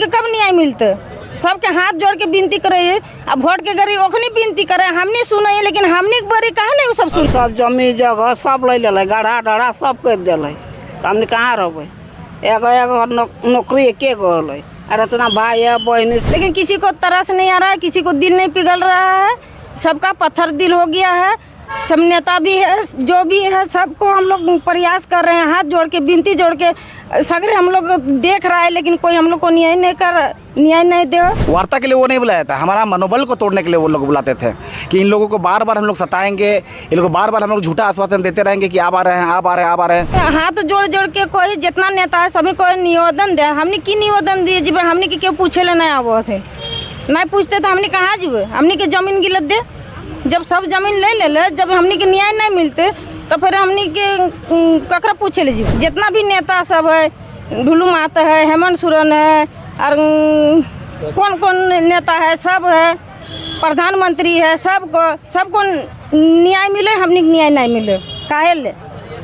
के कब न्याय मिलते? सबके हाथ जोड़ के विनती करे, अब वोट के गरी ओखनी विनती करे, हमने सुने लेकिन हमने बड़ी कहा नहीं सब सुन। सब जमी जगह सब ले ले, गढ़ा डढ़ा सब कर दिले, हमने कहाँ रहबे? एगो एगो नौकरी के गो है, अरे इतना भाई है बहन। लेकिन किसी को तरस नहीं आ रहा है, किसी को दिल नहीं पिघल रहा है, सबका पत्थर दिल हो गया है। सब नेता भी है, जो भी है, सबको हम लोग प्रयास कर रहे हैं, हाथ जोड़ के विनती जोड़ के सगरे हम लोग देख रहा है, लेकिन कोई हम लोग को न्याय नहीं दे। वार्ता के लिए वो नहीं बुलाया था, हमारा मनोबल को तोड़ने के लिए वो लोग बुलाते थे कि इन लोगों को बार बार हम लोग सताएंगे, इन लोगों को बार बार हम लोग झूठा आश्वासन देते रहेंगे कि आप आ रहे हैं, आप आ रहे हैं, आप आ रहे हैं। हाथ जोड़ जोड़ के कोई जितना नेता है सभी को निवेदन दे, हमने की निवेदन दिए जब हमने के क्यों पूछे ले नहीं आबो थे, नहीं पूछते तो हमने कहाँ जीवे? हमने के जमीन गिलत दे, जब सब जमीन ले जब हमने के न्याय नहीं मिलते तो फिर हमने के ककरा पूछे ले जीवे? जितना भी नेता सब है, ढुलू माता है, हेमंत सोरेन है, और कौन कौन नेता है, सब है, प्रधानमंत्री है, सबको न्याय मिले, हमने के न्याय नहीं मिले, काहे ले?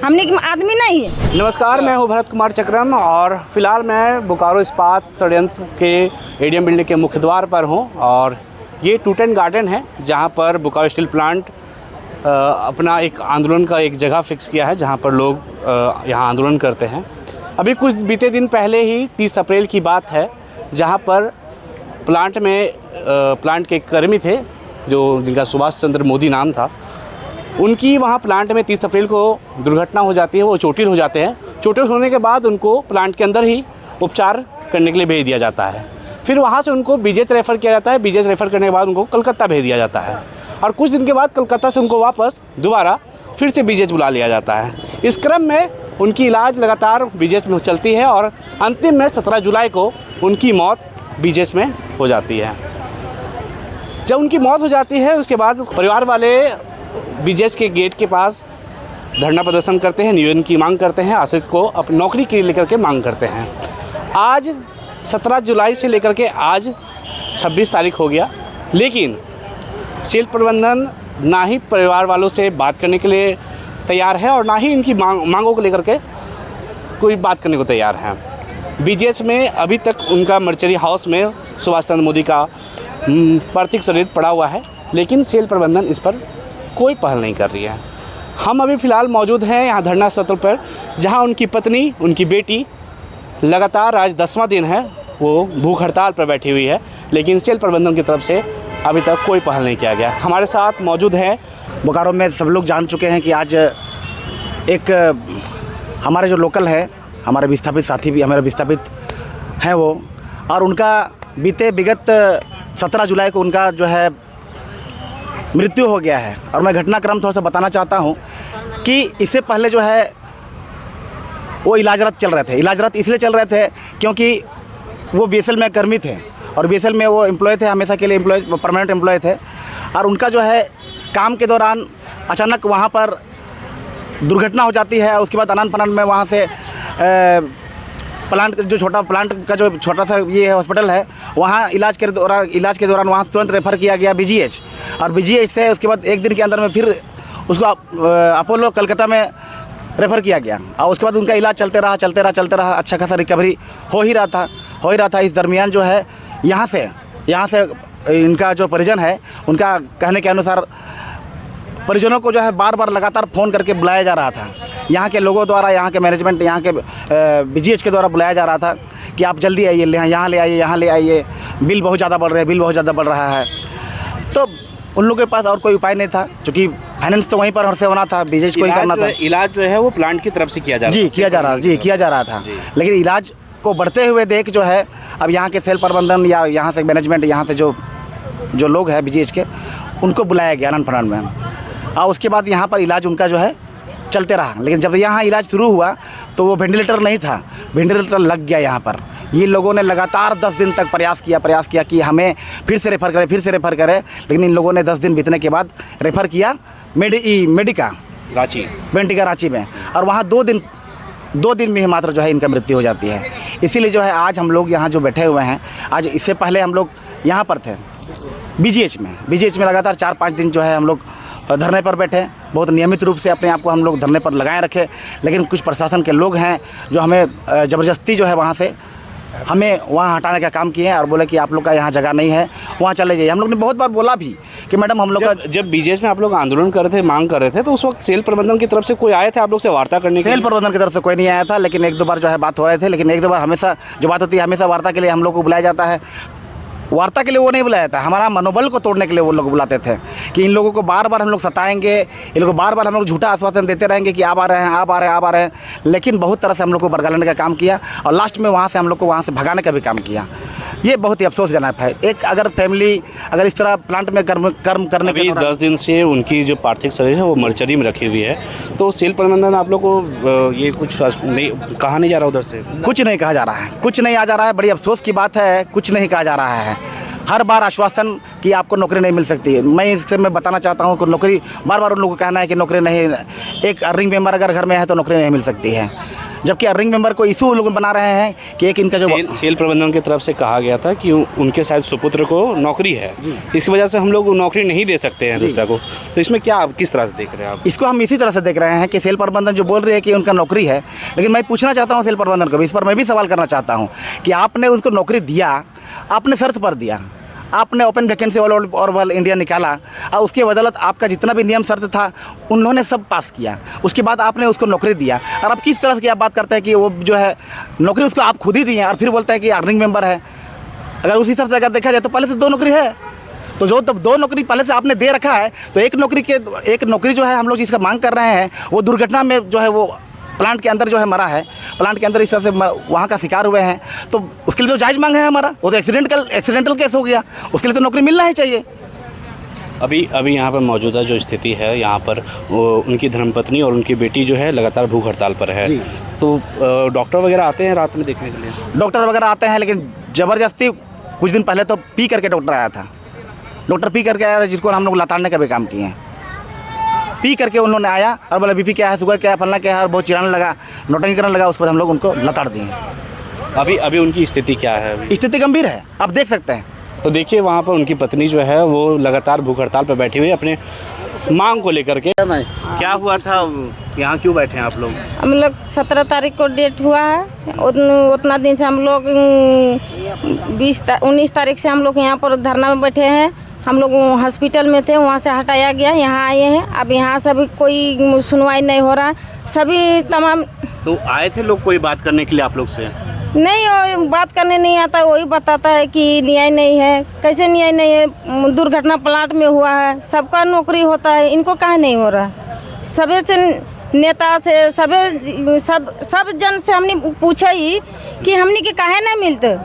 हमने के आदमी नहीं है। नमस्कार, मैं हूं भरत कुमार चक्रम और फिलहाल मैं बोकारो इस्पात षड्यंत्र के एडीएम बिल्डिंग के मुख्य द्वार पर हूं और ये टूटेन गार्डन है जहां पर बोकारो स्टील प्लांट अपना एक आंदोलन का एक जगह फिक्स किया है जहां पर लोग यहां आंदोलन करते हैं। अभी कुछ बीते दिन पहले ही 30 अप्रैल की बात है जहां पर प्लांट के कर्मी थे जो जिनका सुभाष चंद्र मोदी नाम था, उनकी वहाँ प्लांट में 30 अप्रैल को दुर्घटना हो जाती है, वो चोटिल हो जाते हैं। चोटिल होने के बाद उनको प्लांट के अंदर ही उपचार करने के लिए भेज दिया जाता है। फिर वहाँ से उनको बीजेच रेफ़र किया जाता है, बीजेच रेफ़र करने के बाद उनको कलकत्ता भेज दिया जाता है और कुछ दिन के बाद कलकत्ता से उनको वापस दोबारा फिर से बीजेच बुला लिया जाता है। इस क्रम में उनकी इलाज लगातार बीजेच में चलती है और अंतिम में 17 जुलाई को उनकी मौत बीजेच में हो जाती है। जब उनकी मौत हो जाती है उसके बाद परिवार वाले बीजेच के गेट के पास धरना प्रदर्शन करते हैं, निवेदन की मांग करते हैं, आश्रित को अपनी नौकरी के लिए लेकर के मांग करते हैं। आज 17 जुलाई से लेकर के आज 26 तारीख हो गया, लेकिन सेल प्रबंधन ना ही परिवार वालों से बात करने के लिए तैयार है और ना ही इनकी मांगों को लेकर के कोई बात करने को तैयार है। बीजेएच में अभी तक उनका मर्चरी हाउस में सुभाष चंद्र मोदी का पार्थिव शरीर पड़ा हुआ है, लेकिन सेल प्रबंधन इस पर कोई पहल नहीं कर रही है। हम अभी फ़िलहाल मौजूद हैं यहाँ धरना स्थल पर, जहाँ उनकी पत्नी, उनकी बेटी लगातार आज 10वां दिन है वो भूख हड़ताल पर बैठी हुई है, लेकिन सेल प्रबंधन की तरफ से अभी तक कोई पहल नहीं किया गया। हमारे साथ मौजूद है बोकारो में सब लोग जान चुके हैं कि आज एक हमारे जो लोकल है, हमारे विस्थापित साथी भी हमारे विस्थापित हैं वो, और उनका विगत 17 जुलाई को उनका जो है मृत्यु हो गया है। और मैं घटनाक्रम थोड़ा सा बताना चाहता हूँ कि इससे पहले जो है वो इलाजरत चल रहे थे। इलाजरत इसलिए चल रहे थे क्योंकि वो बीएसएल में कर्मी थे और बीएसएल में वो एम्प्लॉय थे, हमेशा के लिए परमानेंट एम्प्लॉय थे। और उनका जो है काम के दौरान अचानक वहाँ पर दुर्घटना हो जाती है। उसके बाद अनंत फनन में वहाँ से प्लांट का जो छोटा सा ये हॉस्पिटल है, वहाँ इलाज के दौरान वहाँ तुरंत रेफ़र किया गया बीजीएच, और बीजीएच से उसके बाद एक दिन के अंदर में फिर उसको अपोलो कलकत्ता में रेफ़र किया गया। और उसके बाद उनका इलाज चलते रहा, अच्छा खासा रिकवरी हो ही रहा था। इस दरमियान जो है यहाँ से इनका जो परिजन है, उनका कहने के अनुसार परिजनों को जो है बार बार लगातार फ़ोन करके बुलाया जा रहा था, यहाँ के लोगों द्वारा, यहाँ के मैनेजमेंट, यहाँ के बीजीएच के द्वारा बुलाया जा रहा था कि आप जल्दी आइए, यहाँ ले आइए, बिल बहुत ज़्यादा बढ़ रहा है। तो उन लोगों के पास और कोई उपाय नहीं था, क्योंकि फाइनेंस तो वहीं पर से होना था, बीजेएच को ही करना था। इलाज जो है वो प्लांट की तरफ से किया जा रहा था। लेकिन इलाज को बढ़ते हुए देख जो है अब यहाँ के सेल प्रबंधन या यहाँ से मैनेजमेंट, यहाँ से जो लोग हैं बीजीएच के, उनको बुलाया गया अनंत फनन में। और उसके बाद यहाँ पर इलाज उनका जो है चलते रहा। लेकिन जब यहाँ इलाज शुरू हुआ तो वो वेंटिलेटर नहीं था, वेंटिलेटर लग गया यहाँ पर। ये लोगों ने लगातार 10 दिन तक प्रयास किया कि हमें फिर से रेफ़र करें, लेकिन इन लोगों ने 10 दिन बीतने के बाद रेफ़र किया मेडिका रांची में, और वहाँ 2 दिन में ही मात्र जो है इनका मृत्यु हो जाती है। इसीलिए जो है आज हम लोग यहाँ जो बैठे हुए हैं, आज इससे पहले हम लोग यहाँ पर थे बीजीएच में लगातार 4-5 दिन जो है हम लोग धरने पर बैठे, बहुत नियमित रूप से अपने आप को हम लोग धरने पर लगाए रखे। लेकिन कुछ प्रशासन के लोग हैं जो हमें ज़बरदस्ती जो है वहाँ से हमें वहाँ हटाने का काम किए हैं और बोले कि आप लोग का यहाँ जगह नहीं है, वहाँ चले जाइए। हम लोग ने बहुत बार बोला भी कि मैडम हम लोग का जब बीजेएस में आप लोग आंदोलन कर रहे थे, मांग कर रहे थे, तो उस वक्त सेल प्रबंधन की तरफ से कोई आए थे आप लोग से वार्ता करने के सेल लिए? प्रबंधन की तरफ से कोई नहीं आया था, लेकिन एक दो बार जो है बात हो रहे थे, लेकिन एक दो बार हमेशा जो बात होती है हमेशा वार्ता के लिए हम लोग को बुलाया जाता है। वार्ता के लिए वो नहीं बुलाया था, हमारा मनोबल को तोड़ने के लिए वो लोग बुलाते थे कि इन लोगों को बार बार हम लोग सताएंगे, इन लोगों को बार बार हम लोग झूठा आश्वासन देते रहेंगे कि आप आ रहे हैं, आप आ रहे हैं, आप आ रहे हैं। लेकिन बहुत तरह से हम लोग को बरगलाने का काम किया और लास्ट में वहाँ से हम लोग को वहाँ से भगाने का भी काम किया। ये बहुत ही अफसोसजनक है। एक अगर फैमिली अगर इस तरह प्लांट में कर्म करने अभी के 10 दिन से उनकी जो पार्थिव शरीर है वो मर्चरी में रखी हुई है, तो सेल प्रबंधन आप लोग को ये कुछ नहीं कहा नहीं जा रहा उधर से? कुछ नहीं कहा जा रहा है, कुछ नहीं आ जा रहा है। बड़ी अफसोस की बात है, कुछ नहीं कहा जा रहा है। हर बार आश्वासन कि आपको नौकरी नहीं मिल सकती है। मैं बताना चाहता हूँ कि नौकरी बार बार उन लोगों को कहना है कि नौकरी नहीं, एक अर्निंग मेंबर अगर घर में है तो नौकरी नहीं मिल सकती है, जबकि अर्निंग मेंबर को इशू लोग बना रहे हैं कि एक इनका जो सेल प्रबंधन की तरफ से कहा गया था कि उनके शायद सुपुत्र को नौकरी है, इस वजह से हम लोग नौकरी नहीं दे सकते हैं दूसरा को। तो इसमें क्या आप किस तरह से देख रहे हैं आप? इसको हम इसी तरह से देख रहे हैं कि सेल प्रबंधन जो बोल रही है कि उनका नौकरी है, लेकिन मैं पूछना चाहता हूँ सेल प्रबंधन को भी, इस पर मैं भी सवाल करना चाहता हूँ कि आपने उसको नौकरी दिया, आपने शर्त पर दिया, आपने ओपन वैकेंसी ऑल इंडिया निकाला और उसके बदौलत आपका जितना भी नियम शर्त था उन्होंने सब पास किया, उसके बाद आपने उसको नौकरी दिया। और आप किस तरह से आप बात करते हैं कि वो जो है नौकरी उसको आप खुद ही दिए और फिर बोलते हैं कि अर्निंग मेंबर है। अगर उसी हिसाब से अगर देखा जाए तो पहले से 2 नौकरी है, तो जो तब 2 नौकरी पहले से आपने दे रखा है, तो एक नौकरी जो है हम लोग जिसका मांग कर रहे हैं वो दुर्घटना में जो है वो प्लांट के अंदर जो है मरा है, प्लांट के अंदर इस तरह से वहाँ का शिकार हुए हैं, तो उसके लिए तो जायज़ मांग है हमारा। वो तो एक्सीडेंटल केस हो गया, उसके लिए तो नौकरी मिलना ही चाहिए। अभी यहाँ पर मौजूदा जो स्थिति है, यहाँ पर वो उनकी धर्मपत्नी और उनकी बेटी जो है लगातार भूख हड़ताल पर है, तो डॉक्टर वगैरह आते हैं रात में देखने के लिए? डॉक्टर वगैरह आते हैं, लेकिन ज़बरदस्ती कुछ दिन पहले तो पी करके डॉक्टर आया था, जिसको हम लोग लताड़ने का भी काम किए हैं। पी करके उन्होंने आया और बोला बीपी क्या है, शुगर क्या है, फलना क्या है, और बहुत चिढ़ाने लगा, नोटंकी करने लगा। उसके बाद हम लोग उनको लताड़ दिए। अभी उनकी स्थिति क्या है? स्थिति गंभीर है, आप देख सकते हैं। तो देखिए वहाँ पर उनकी पत्नी जो है वो लगातार भूख हड़ताल पर बैठी हुई है अपने मांग को लेकर के। क्या हुआ था, यहाँ क्यों बैठे हैं आप लोग? हम लोग 17 तारीख को डेट हुआ है, उतना दिन से हम लोग 19 तारीख से हम लोग यहाँ पर धरना में बैठे हैं। हम लोग हॉस्पिटल में थे, वहाँ से हटाया गया, यहाँ आए हैं। अब यहाँ सभी कोई सुनवाई नहीं हो रहा, सभी तमाम। तो आए थे लोग कोई बात करने के लिए आप लोग से? नहीं, बात करने नहीं आता, वही बताता है कि न्याय नहीं है। कैसे न्याय नहीं है? दुर्घटना प्लांट में हुआ है, सबका नौकरी होता है, इनको काहे नहीं हो रहा? सबे से नेता से सब जन से हमने पूछा ही कि हमने के काहे नहीं मिलते।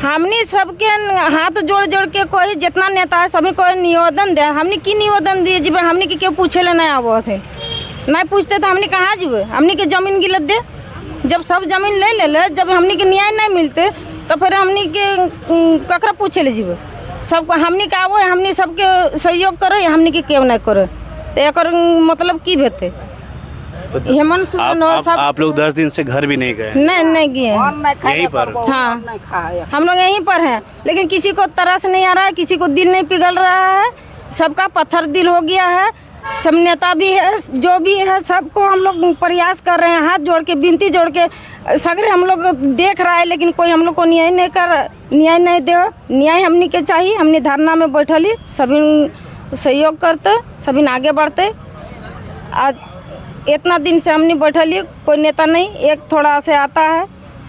हमने सबके हाथ जोड़ के कोई जितना नेता है सभी को निवेदन दे। हमने की निवेदन दिए जब हमने के क्यों पूछे ले नहीं आबो थे, नहीं पूछते तो हमने कहाँ जीवे? हमने के जमीन गिलत दे, जब सब जमीन ले जब हमने के न्याय नहीं मिलते तो फिर हमने के ककरा पूछे ले जीवे? सबको हमने के आबो, हमने सबके सहयोग करे, हमने के क्यों नहीं करे? तो एक मतलब की भेते? हेमंत सोरेन आप लोग 10 दिन से घर भी नहीं गए? नहीं गए, यहीं पर? हाँ, हम लोग यहीं पर हैं, लेकिन किसी को तरस नहीं आ रहा है, किसी को दिल नहीं पिघल रहा है, सबका पत्थर दिल हो गया है। सब नेता भी है, जो भी है, सबको हम लोग प्रयास कर रहे हैं, हाथ जोड़ के विनती जोड़ के सगरे हम लोग देख रहा है, लेकिन कोई हम लोग को न्याय नहीं दे। न्याय हमने के चाहिए। हमने धरना में बैठली, सभी सहयोग करते, सभी आगे बढ़ते। आज इतना दिन से हमने बैठली, कोई नेता नहीं, एक थोड़ा से आता है,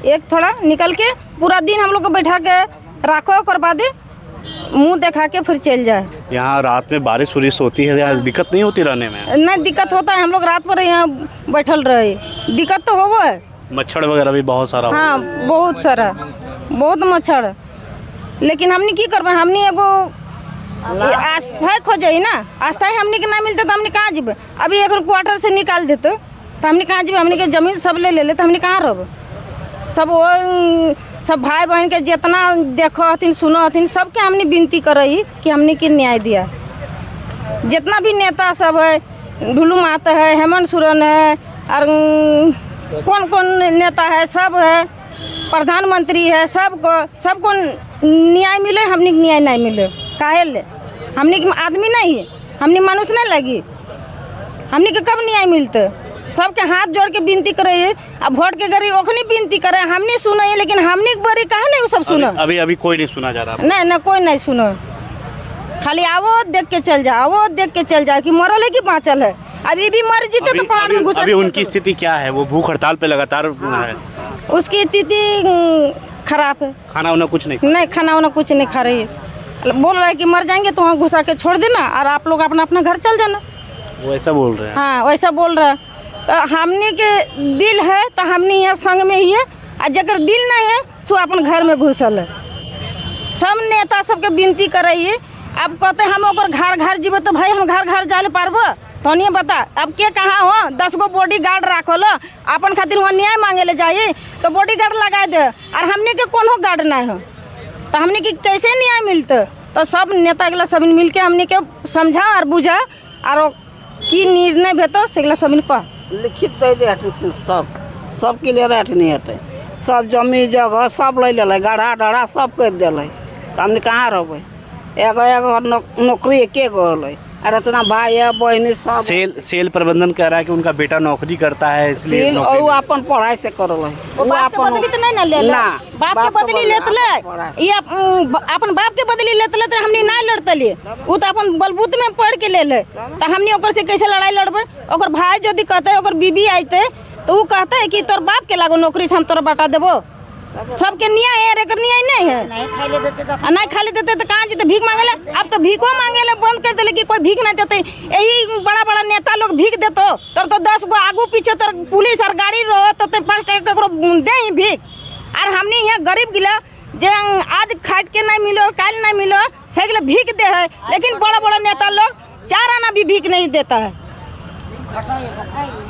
एक थोड़ा निकल के पूरा दिन हम लोग को बैठा के रखो, करवा दे, मुंह दिखा के फिर चल जाए। यहाँ रात में बारिश होती है, यहाँ दिक्कत नहीं होती रहने में? नहीं, दिक्कत होता है, हम लोग रात पर यहाँ बैठल रहे, दिक्कत तो हो है। मच्छर वगैरह भी बहुत सारा? हाँ, बहुत सारा, बहुत मच्छर। लेकिन हमने की करबे? हमने एगो आस्था खोजे ना, आस्था ही हमने के ना मिलते तो हमने कहाँ जीबे? अभी एक क्वार्टर से निकाल देते तो हमने कहाँ जीबे? हमने के जमीन सब ले लेते, हमने कहाँ रहबे? सब भाई बहन के जितना देखो हथिन, सुनो हथिन, सबके हमने विनती करई कि हमने के न्याय दिया। जितना भी नेता सब है, ढुलू माता है, हेमंत सोरेन है, और कौन नेता है, सब है, प्रधानमंत्री है, सबको न्याय मिले, हमने न्याय नहीं मिले। काहे ले? हमने आदमी नहीं है, हमने मनुष्य नहीं लगी, हमने के कब न्याय मिलते? सबके हाथ जोड़ के विनती करे है। अब वोट के गरी ओखनी विनती करे, हमने सुना है लेकिन हमने बड़ी कहा नहीं वो सब सुनो। अभी कोई नहीं सुना जा रहा। नहीं कोई नहीं सुनो, खाली आवो देख के चल जा, आवो देख के चल जा कि मरल है कि बाँचल है। अभी भी मर जीते तो प्लांट में घुस। अभी उनकी स्थिति क्या है? वो भूख हड़ताल पे लगातार है। उसकी स्थिति खराब है, खाना वाना कुछ नहीं खाना वाना कुछ नहीं खा रही है। बोल रहा है कि मर जाएंगे तो वहाँ घुसा के छोड़ देना और आप लोग अपना अपना घर चल जाना। वो ऐसा बोल रहे हैं। हाँ वैसा बोल रहा है। तो हमने के दिल है तो हमने यहाँ संग में ही है, और जकर दिल नहीं है सो अपन घर में घुसल है। सब नेता सबके विनती करे है। अब कहते हम ओकर घर घर जीव तो भाई हम घर घर जाए पारब तो नहीं बता। अब के कहाँ हो 10 गो बॉडी गार्ड राखल अपन खातिर वहाँ न्याय मांगे ले जाइए तो बॉडी गार्ड लगा दे, और हमने के कोनो गार्ड नहीं हो तो हमने की कैसे न्याय मिलते। तो सब नेता गला सब मिल के हमने के समझा और बुझा और की निर्णय भेतो सेगला सब कह लिखित दे दे हटनी सब क्लियर हटनी हेतै। सब जमीन जगह सब ले ले, गढ़ा डढ़ा सब कर दिले तो हमने कहाँ रहबै। एगो नौकरी के गो होलै, और इतना भाई है बहनी सब। सेल प्रबंधन कह रहा है कि उनका बेटा नौकरी करता है इसलिए वो अपन पढ़ाई से करल है। वो बाप के बदली तो नहीं ना ले ना, बाप के बदली लेतले, ये अपन बाप के बदली लेतले तो हमने नहीं लड़तले। वो तो अपन बलबूत में पढ़ के ले ले तो हमने ओकर से कैसे लड़ाई लड़बे। ओकर भाई यदि कहते ओकर बीबी आते तो वो कहता है कि तोर बाप के लागो नौकरी से हम तोरा बांटा देबो। सबके न्याय है, एकर न्याय नहीं है। नहीं खाली देते तो कहाँ जीते भीख मांगे ले। अब तो भीखो मांगे ले बंद कर दिले कि कोई भीख नहीं देते। यही बड़ा बड़ा नेता लोग भीख देतो तो 10 गो आगू पीछे तो पुलिस और गाड़ी रहो तो 5 टका ककरो दे ही भीख। और हमने यहाँ गरीब गिला जे आज खाट के नहीं मिलो कल नहीं मिलो सही भीख दे है, लेकिन बड़ा बड़ा नेता लोग 4 आना भी भीख नहीं देता है।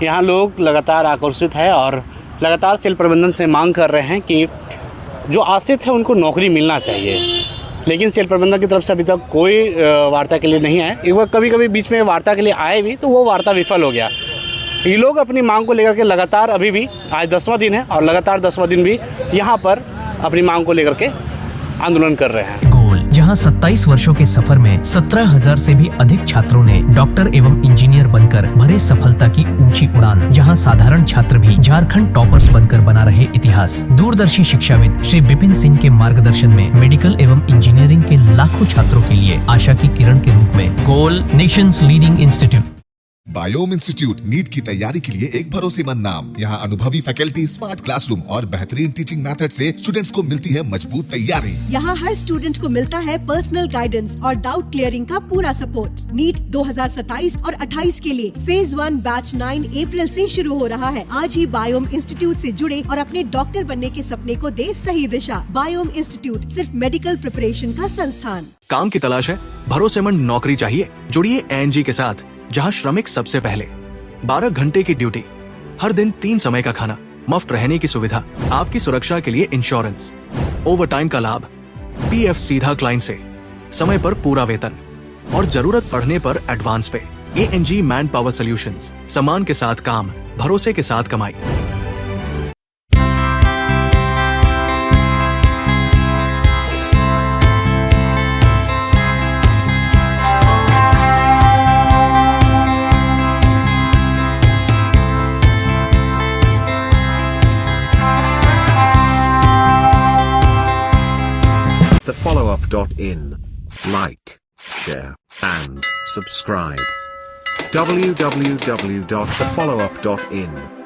यहाँ लोग लगातार आक्रोशित है और लगातार सेल प्रबंधन से मांग कर रहे हैं कि जो आश्रित है उनको नौकरी मिलना चाहिए, लेकिन सेल प्रबंधन की तरफ से अभी तक कोई वार्ता के लिए नहीं आए। एक बार कभी बीच में वार्ता के लिए आए भी तो वो वार्ता विफल हो गया। ये लोग अपनी मांग को लेकर के लगातार अभी भी आज 10वां दिन है और लगातार 10वां दिन भी यहाँ पर अपनी मांग को लेकर के आंदोलन कर रहे हैं। जहां 27 वर्षों के सफर में 17,000 से भी अधिक छात्रों ने डॉक्टर एवं इंजीनियर बनकर भरे सफलता की ऊंची उड़ान। जहां साधारण छात्र भी झारखंड टॉपर्स बनकर बना रहे इतिहास। दूरदर्शी शिक्षाविद श्री विपिन सिंह के मार्गदर्शन में मेडिकल एवं इंजीनियरिंग के लाखों छात्रों के लिए आशा की किरण के रूप में गोल nation's leading institute. Biome institute NEET की तैयारी के लिए एक भरोसेमंद नाम। यहाँ अनुभवी फैकल्टी, स्मार्ट क्लासरूम और बेहतरीन टीचिंग मेथड से स्टूडेंट्स को मिलती है मजबूत तैयारी। यहाँ हर स्टूडेंट को मिलता है पर्सनल गाइडेंस और डाउट क्लियरिंग का पूरा सपोर्ट। नीट 2027 और 28 के लिए फेज 1 बैच 9 अप्रैल से शुरू हो रहा है। आज ही बायोम इंस्टीट्यूट से जुड़े और अपने डॉक्टर बनने के सपने को दे सही दिशा। बायोम इंस्टीट्यूट सिर्फ मेडिकल प्रिपरेशन का संस्थान। काम की तलाश है, भरोसेमंद नौकरी चाहिए, जुड़िए ANG के साथ, जहां श्रमिक सबसे पहले। 12 घंटे की ड्यूटी, हर दिन 3 समय का खाना, मुफ्त रहने की सुविधा, आपकी सुरक्षा के लिए इंश्योरेंस, ओवरटाइम का लाभ, PF सीधा क्लाइंट से, समय पर पूरा वेतन और जरूरत पड़ने पर एडवांस पे। ANG मैन पावर सॉल्यूशंस, सम्मान के साथ काम, भरोसे के साथ कमाई। thefollowup.in. Like, share, and subscribe. www.thefollowup.in